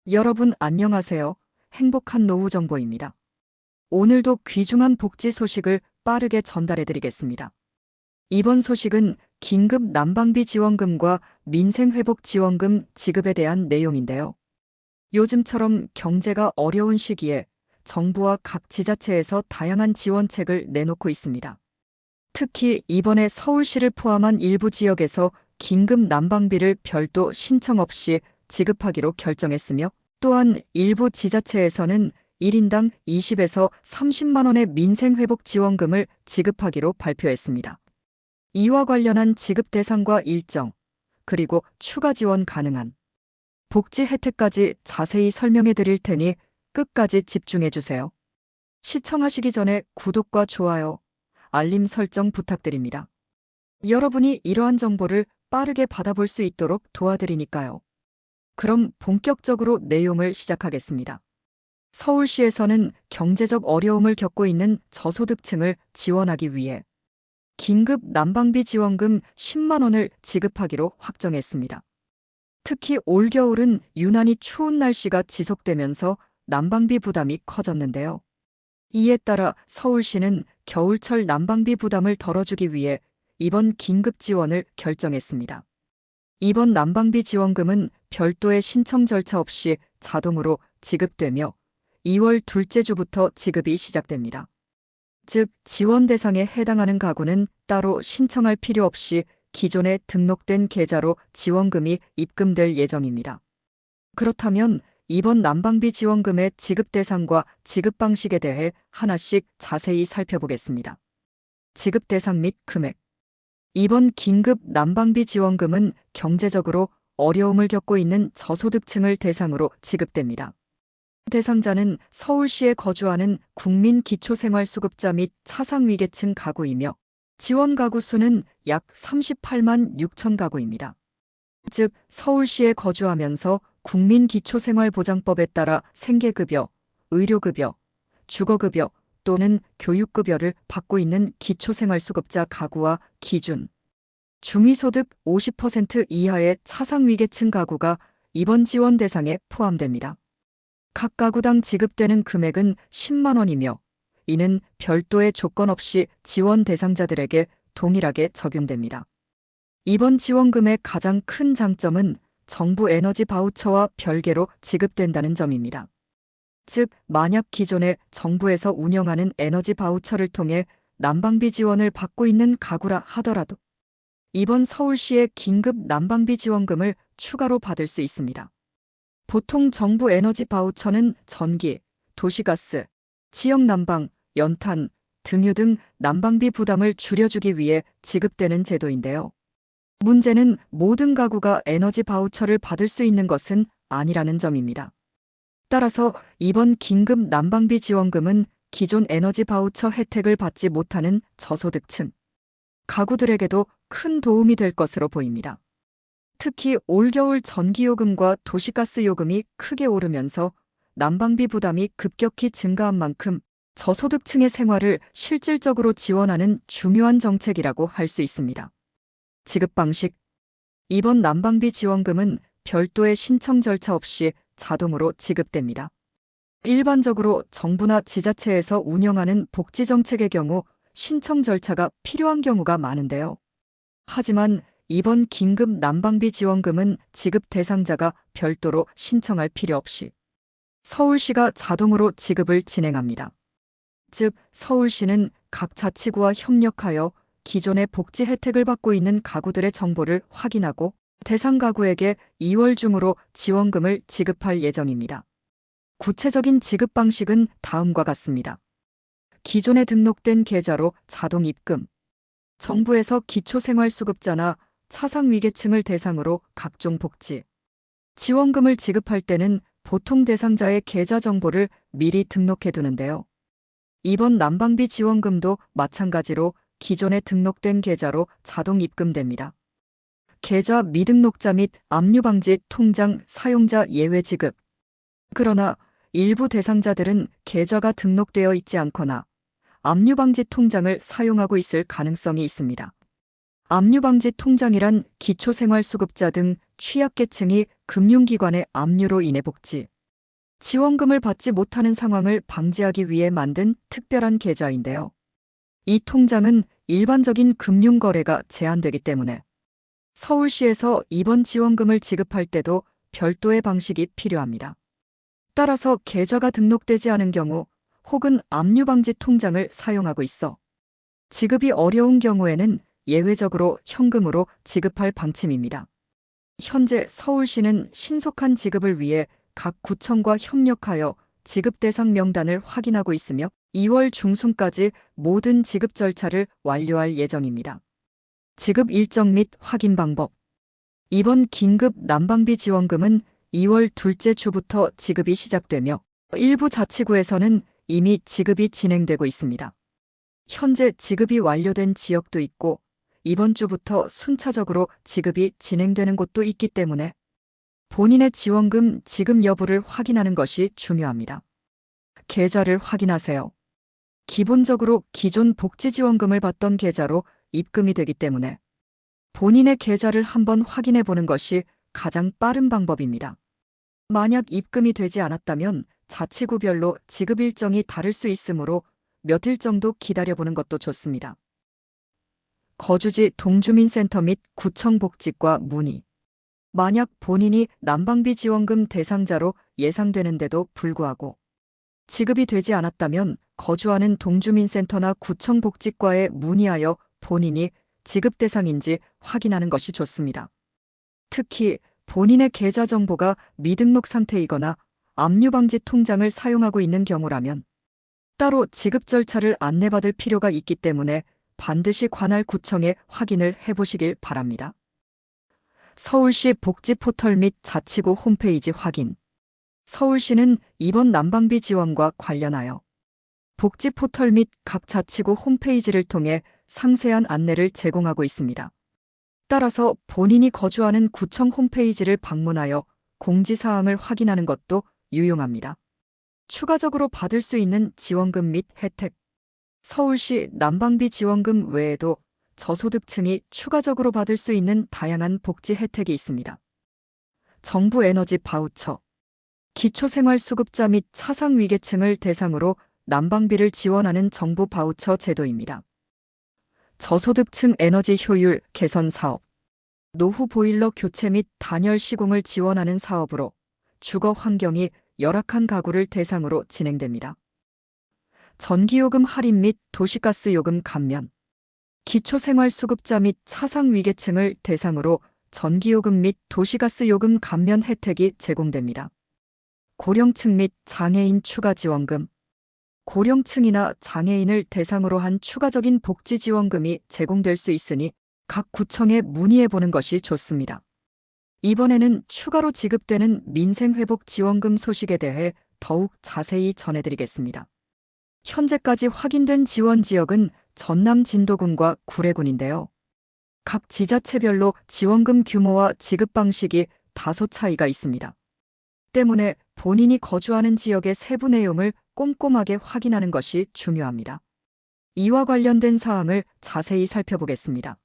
여러분 안녕하세요. 행복한 노후 정보입니다. 오늘도 귀중한 복지 소식을 빠르게 전달해 드리겠습니다. 이번 소식은 긴급 난방비 지원금과 민생회복 지원금 지급에 대한 내용인데요. 요즘처럼 경제가 어려운 시기에 정부와 각 지자체에서 다양한 지원책을 내놓고 있습니다. 특히 이번에 서울시를 포함한 일부 지역에서 긴급 난방비를 별도 신청 없이 지급하기로 결정했으며, 또한 일부 지자체에서는 1인당 20에서 30만 원의 민생회복 지원금을 지급하기로 발표했습니다. 이와 관련한 지급 대상과 일정, 그리고 추가 지원 가능한 복지 혜택까지 자세히 설명해 드릴 테니 끝까지 집중해 주세요. 시청하시기 전에 구독과 좋아요, 알림 설정 부탁드립니다. 여러분이 이러한 정보를 빠르게 받아볼 수 있도록 도와드리니까요. 그럼 본격적으로 내용을 시작하겠습니다. 서울시에서는 경제적 어려움을 겪고 있는 저소득층을 지원하기 위해 긴급 난방비 지원금 10만 원을 지급하기로 확정했습니다. 특히 올겨울은 유난히 추운 날씨가 지속되면서 난방비 부담이 커졌는데요. 이에 따라 서울시는 겨울철 난방비 부담을 덜어주기 위해 이번 긴급 지원을 결정했습니다. 이번 난방비 지원금은 별도의 신청 절차 없이 자동으로 지급되며 2월 둘째 주부터 지급이 시작됩니다. 즉, 지원 대상에 해당하는 가구는 따로 신청할 필요 없이 기존에 등록된 계좌로 지원금이 입금될 예정입니다. 그렇다면 이번 난방비 지원금의 지급 대상과 지급 방식에 대해 하나씩 자세히 살펴보겠습니다. 지급 대상 및 금액. 이번 긴급 난방비 지원금은 경제적으로 어려움을 겪고 있는 저소득층을 대상으로 지급됩니다. 대상자는 서울시에 거주하는 국민기초생활수급자 및 차상위계층 가구이며 지원 가구 수는 약 38만 6천 가구입니다. 즉, 서울시에 거주하면서 국민기초생활보장법에 따라 생계급여, 의료급여, 주거급여 또는 교육급여를 받고 있는 기초생활수급자 가구와 기준, 중위소득 50% 이하의 차상위계층 가구가 이번 지원 대상에 포함됩니다. 각 가구당 지급되는 금액은 10만 원이며 이는 별도의 조건 없이 지원 대상자들에게 동일하게 적용됩니다. 이번 지원금의 가장 큰 장점은 정부 에너지 바우처와 별개로 지급된다는 점입니다. 즉, 만약 기존에 정부에서 운영하는 에너지 바우처를 통해 난방비 지원을 받고 있는 가구라 하더라도 이번 서울시의 긴급 난방비 지원금을 추가로 받을 수 있습니다. 보통 정부 에너지 바우처는 전기, 도시가스, 지역 난방, 연탄, 등유 등 난방비 부담을 줄여주기 위해 지급되는 제도인데요. 문제는 모든 가구가 에너지 바우처를 받을 수 있는 것은 아니라는 점입니다. 따라서 이번 긴급 난방비 지원금은 기존 에너지 바우처 혜택을 받지 못하는 저소득층 가구들에게도 큰 도움이 될 것으로 보입니다. 특히 올겨울 전기요금과 도시가스 요금이 크게 오르면서 난방비 부담이 급격히 증가한 만큼 저소득층의 생활을 실질적으로 지원하는 중요한 정책이라고 할 수 있습니다. 지급 방식. 이번 난방비 지원금은 별도의 신청 절차 없이 자동으로 지급됩니다. 일반적으로 정부나 지자체에서 운영하는 복지정책의 경우 신청 절차가 필요한 경우가 많은데요. 하지만 이번 긴급 난방비 지원금은 지급 대상자가 별도로 신청할 필요 없이 서울시가 자동으로 지급을 진행합니다. 즉, 서울시는 각 자치구와 협력하여 기존의 복지 혜택을 받고 있는 가구들의 정보를 확인하고 대상 가구에게 2월 중으로 지원금을 지급할 예정입니다. 구체적인 지급 방식은 다음과 같습니다. 기존에 등록된 계좌로 자동 입금, 정부에서 기초생활수급자나 차상위계층을 대상으로 각종 복지, 지원금을 지급할 때는 보통 대상자의 계좌 정보를 미리 등록해 두는데요. 이번 난방비 지원금도 마찬가지로 기존에 등록된 계좌로 자동 입금됩니다. 계좌 미등록자 및 압류방지 통장 사용자 예외 지급. 그러나 일부 대상자들은 계좌가 등록되어 있지 않거나 압류방지 통장을 사용하고 있을 가능성이 있습니다. 압류방지 통장이란 기초생활수급자 등 취약계층이 금융기관의 압류로 인해 복지, 지원금을 받지 못하는 상황을 방지하기 위해 만든 특별한 계좌인데요. 이 통장은 일반적인 금융거래가 제한되기 때문에 서울시에서 이번 지원금을 지급할 때도 별도의 방식이 필요합니다. 따라서 계좌가 등록되지 않은 경우 혹은 압류방지 통장을 사용하고 있어 지급이 어려운 경우에는 예외적으로 현금으로 지급할 방침입니다. 현재 서울시는 신속한 지급을 위해 각 구청과 협력하여 지급 대상 명단을 확인하고 있으며 2월 중순까지 모든 지급 절차를 완료할 예정입니다. 지급 일정 및 확인 방법. 이번 긴급 난방비 지원금은 2월 둘째 주부터 지급이 시작되며 일부 자치구에서는 이미 지급이 진행되고 있습니다. 현재 지급이 완료된 지역도 있고 이번 주부터 순차적으로 지급이 진행되는 곳도 있기 때문에 본인의 지원금 지급 여부를 확인하는 것이 중요합니다. 계좌를 확인하세요. 기본적으로 기존 복지지원금을 받던 계좌로 입금이 되기 때문에 본인의 계좌를 한번 확인해 보는 것이 가장 빠른 방법입니다. 만약 입금이 되지 않았다면 자치구별로 지급 일정이 다를 수 있으므로 며칠 정도 기다려보는 것도 좋습니다. 거주지 동주민센터 및 구청복지과 문의. 만약 본인이 난방비 지원금 대상자로 예상되는데도 불구하고 지급이 되지 않았다면 거주하는 동주민센터나 구청복지과에 문의하여 본인이 지급 대상인지 확인하는 것이 좋습니다. 특히 본인의 계좌 정보가 미등록 상태이거나 압류방지 통장을 사용하고 있는 경우라면 따로 지급 절차를 안내받을 필요가 있기 때문에 반드시 관할 구청에 확인을 해보시길 바랍니다. 서울시 복지 포털 및 자치구 홈페이지 확인. 서울시는 이번 난방비 지원과 관련하여 복지 포털 및 각 자치구 홈페이지를 통해 상세한 안내를 제공하고 있습니다. 따라서 본인이 거주하는 구청 홈페이지를 방문하여 공지사항을 확인하는 것도 유용합니다. 추가적으로 받을 수 있는 지원금 및 혜택. 서울시 난방비 지원금 외에도 저소득층이 추가적으로 받을 수 있는 다양한 복지 혜택이 있습니다. 정부 에너지 바우처. 기초생활수급자 및 차상위계층을 대상으로 난방비를 지원하는 정부 바우처 제도입니다. 저소득층 에너지 효율 개선 사업. 노후 보일러 교체 및 단열 시공을 지원하는 사업으로 주거 환경이 열악한 가구를 대상으로 진행됩니다. 전기요금 할인 및 도시가스 요금 감면. 기초생활수급자 및 차상위계층을 대상으로 전기요금 및 도시가스 요금 감면 혜택이 제공됩니다. 고령층 및 장애인 추가 지원금. 고령층이나 장애인을 대상으로 한 추가적인 복지 지원금이 제공될 수 있으니 각 구청에 문의해 보는 것이 좋습니다. 이번에는 추가로 지급되는 민생회복 지원금 소식에 대해 더욱 자세히 전해드리겠습니다. 현재까지 확인된 지원 지역은 전남 진도군과 구례군인데요. 각 지자체별로 지원금 규모와 지급 방식이 다소 차이가 있습니다. 때문에 본인이 거주하는 지역의 세부 내용을 꼼꼼하게 확인하는 것이 중요합니다. 이와 관련된 사항을 자세히 살펴보겠습니다.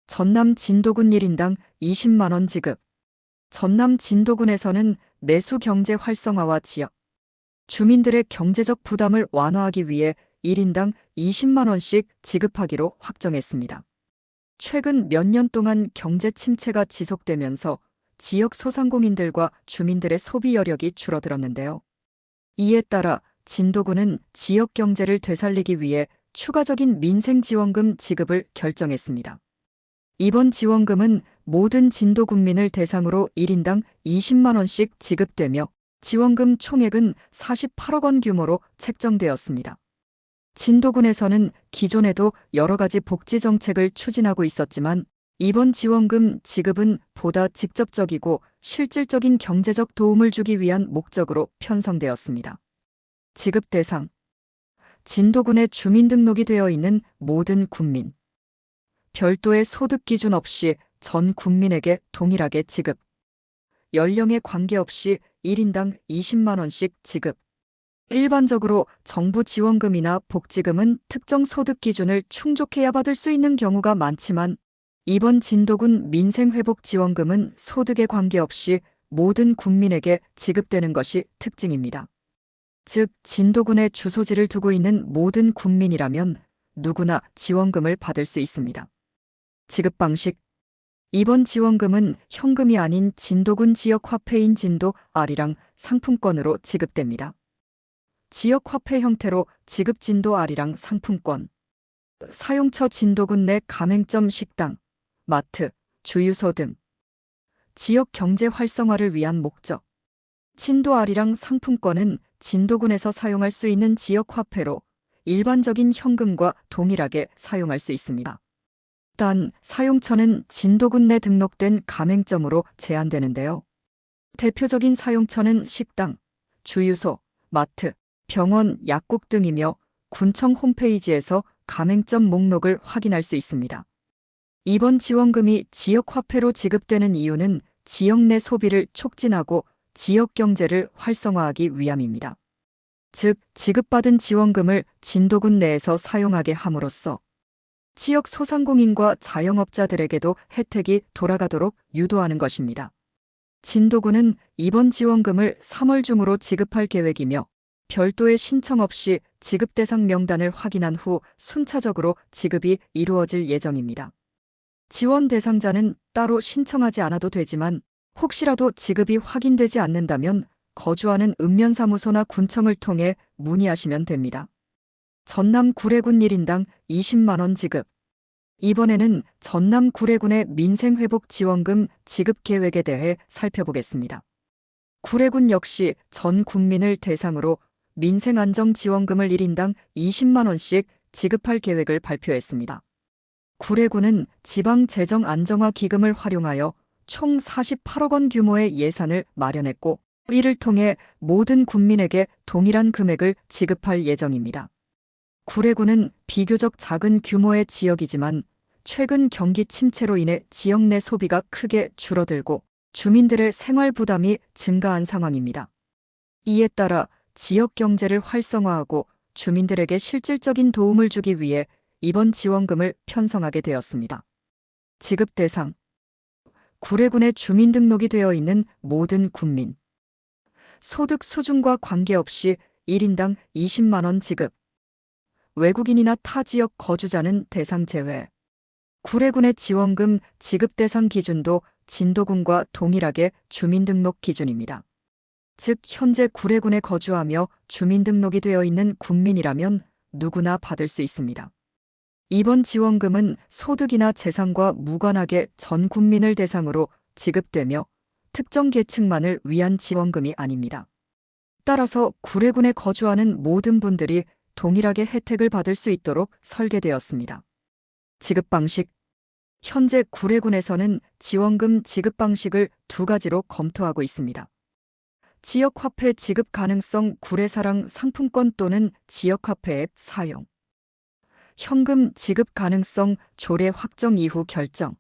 전남 진도군 1인당 20만 원 지급. 전남 진도군에서는 내수 경제 활성화와 지역, 주민들의 경제적 부담을 완화하기 위해 1인당 20만 원씩 지급하기로 확정했습니다. 최근 몇 년 동안 경제 침체가 지속되면서 지역 소상공인들과 주민들의 소비 여력이 줄어들었는데요. 이에 따라 진도군은 지역 경제를 되살리기 위해 추가적인 민생지원금 지급을 결정했습니다. 이번 지원금은 모든 진도 국민을 대상으로 1인당 20만 원씩 지급되며 지원금 총액은 48억 원 규모로 책정되었습니다. 진도군에서는 기존에도 여러 가지 복지 정책을 추진하고 있었지만 이번 지원금 지급은 보다 직접적이고 실질적인 경제적 도움을 주기 위한 목적으로 편성되었습니다. 지급 대상. 진도군에 주민등록이 되어 있는 모든 국민. 별도의 소득 기준 없이 전 국민에게 동일하게 지급. 연령에 관계없이 1인당 20만 원씩 지급. 일반적으로 정부 지원금이나 복지금은 특정 소득 기준을 충족해야 받을 수 있는 경우가 많지만 이번 진도군 민생회복지원금은 소득에 관계없이 모든 국민에게 지급되는 것이 특징입니다. 즉, 진도군에 주소지를 두고 있는 모든 국민이라면 누구나 지원금을 받을 수 있습니다. 지급 방식. 이번 지원금은 현금이 아닌 진도군 지역화폐인 진도 R이랑 상품권으로 지급됩니다. 지역화폐 형태로 지급 진도 R이랑 상품권. 사용처 진도군 내 가맹점 식당, 마트, 주유소 등. 지역 경제 활성화를 위한 목적. 진도 R이랑 상품권은 진도군에서 사용할 수 있는 지역화폐로 일반적인 현금과 동일하게 사용할 수 있습니다. 단, 사용처는 진도군 내 등록된 가맹점으로 제한되는데요. 대표적인 사용처는 식당, 주유소, 마트, 병원, 약국 등이며 군청 홈페이지에서 가맹점 목록을 확인할 수 있습니다. 이번 지원금이 지역화폐로 지급되는 이유는 지역 내 소비를 촉진하고 지역 경제를 활성화하기 위함입니다. 즉, 지급받은 지원금을 진도군 내에서 사용하게 함으로써 지역 소상공인과 자영업자들에게도 혜택이 돌아가도록 유도하는 것입니다. 진도군은 이번 지원금을 3월 중으로 지급할 계획이며 별도의 신청 없이 지급 대상 명단을 확인한 후 순차적으로 지급이 이루어질 예정입니다. 지원 대상자는 따로 신청하지 않아도 되지만 혹시라도 지급이 확인되지 않는다면 거주하는 읍면사무소나 군청을 통해 문의하시면 됩니다. 전남 구례군 1인당 20만 원 지급. 이번에는 전남 구례군의 민생회복지원금 지급 계획에 대해 살펴보겠습니다. 구례군 역시 전 국민을 대상으로 민생안정지원금을 1인당 20만 원씩 지급할 계획을 발표했습니다. 구례군은 지방재정안정화기금을 활용하여 총 48억 원 규모의 예산을 마련했고 이를 통해 모든 국민에게 동일한 금액을 지급할 예정입니다. 구례군은 비교적 작은 규모의 지역이지만 최근 경기 침체로 인해 지역 내 소비가 크게 줄어들고 주민들의 생활 부담이 증가한 상황입니다. 이에 따라 지역 경제를 활성화하고 주민들에게 실질적인 도움을 주기 위해 이번 지원금을 편성하게 되었습니다. 지급 대상. 구례군에 주민등록이 되어 있는 모든 국민. 소득 수준과 관계없이 1인당 20만 원 지급. 외국인이나 타 지역 거주자는 대상 제외. 구례군의 지원금 지급 대상 기준도 진도군과 동일하게 주민등록 기준입니다. 즉, 현재 구례군에 거주하며 주민등록이 되어 있는 국민이라면 누구나 받을 수 있습니다. 이번 지원금은 소득이나 재산과 무관하게 전 국민을 대상으로 지급되며 특정 계층만을 위한 지원금이 아닙니다. 따라서 구례군에 거주하는 모든 분들이 동일하게 혜택을 받을 수 있도록 설계되었습니다. 지급 방식. 현재 구례군에서는 지원금 지급 방식을 두 가지로 검토하고 있습니다. 지역화폐 지급 가능성 구례사랑 상품권 또는 지역화폐 앱 사용. 현금 지급 가능성 조례 확정 이후 결정.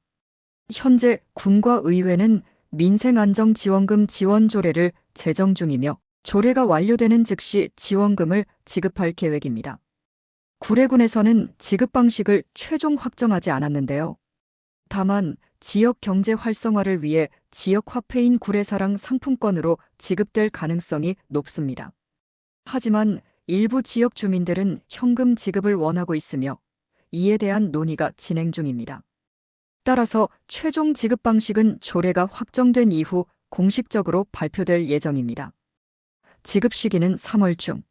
현재 군과 의회는 민생안정지원금 지원 조례를 제정 중이며 조례가 완료되는 즉시 지원금을 지급할 계획입니다. 구례군에서는 지급 방식을 최종 확정하지 않았는데요. 다만 지역 경제 활성화를 위해 지역 화폐인 구례사랑 상품권으로 지급될 가능성이 높습니다. 하지만 일부 지역 주민들은 현금 지급을 원하고 있으며 이에 대한 논의가 진행 중입니다. 따라서 최종 지급 방식은 조례가 확정된 이후 공식적으로 발표될 예정입니다. 지급 시기는 3월 중.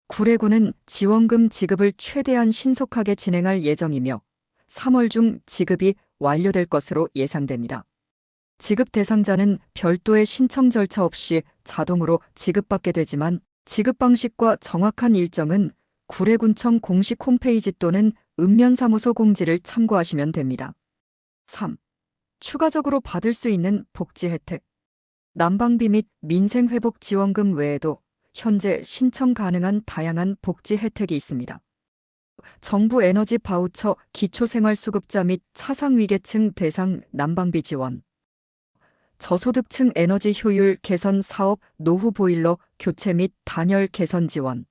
구례군은 지원금 지급을 최대한 신속하게 진행할 예정이며 3월 중 지급이 완료될 것으로 예상됩니다. 지급 대상자는 별도의 신청 절차 없이 자동으로 지급받게 되지만 지급 방식과 정확한 일정은 구례군청 공식 홈페이지 또는 읍면사무소 공지를 참고하시면 됩니다. 3. 추가적으로 받을 수 있는 복지 혜택. 난방비 및 민생회복지원금 외에도 현재 신청 가능한 다양한 복지 혜택이 있습니다. 정부 에너지 바우처 기초생활수급자 및 차상위계층 대상 난방비 지원. 저소득층 에너지 효율 개선 사업 노후 보일러 교체 및 단열 개선 지원.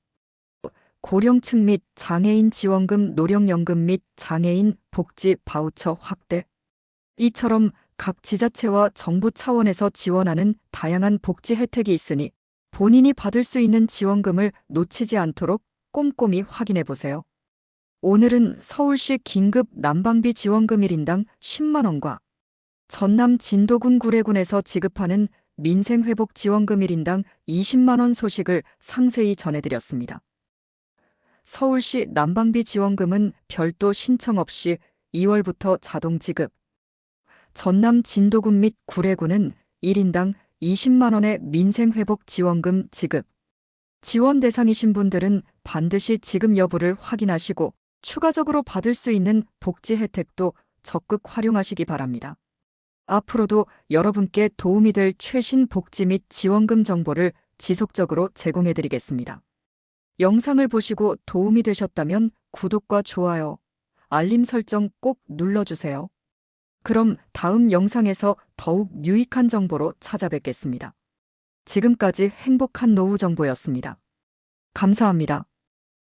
고령층 및 장애인 지원금 노령연금 및 장애인 복지 바우처 확대. 이처럼 각 지자체와 정부 차원에서 지원하는 다양한 복지 혜택이 있으니 본인이 받을 수 있는 지원금을 놓치지 않도록 꼼꼼히 확인해 보세요. 오늘은 서울시 긴급 난방비 지원금 1인당 10만 원과 전남 진도군 구례군에서 지급하는 민생회복 지원금 1인당 20만 원 소식을 상세히 전해드렸습니다. 서울시 난방비 지원금은 별도 신청 없이 2월부터 자동 지급, 전남 진도군 및 구례군은 1인당 20만 원의 민생회복 지원금 지급. 지원 대상이신 분들은 반드시 지급 여부를 확인하시고 추가적으로 받을 수 있는 복지 혜택도 적극 활용하시기 바랍니다. 앞으로도 여러분께 도움이 될 최신 복지 및 지원금 정보를 지속적으로 제공해 드리겠습니다. 영상을 보시고 도움이 되셨다면 구독과 좋아요, 알림 설정 꼭 눌러주세요. 그럼 다음 영상에서 더욱 유익한 정보로 찾아뵙겠습니다. 지금까지 행복한 노후 정보였습니다. 감사합니다.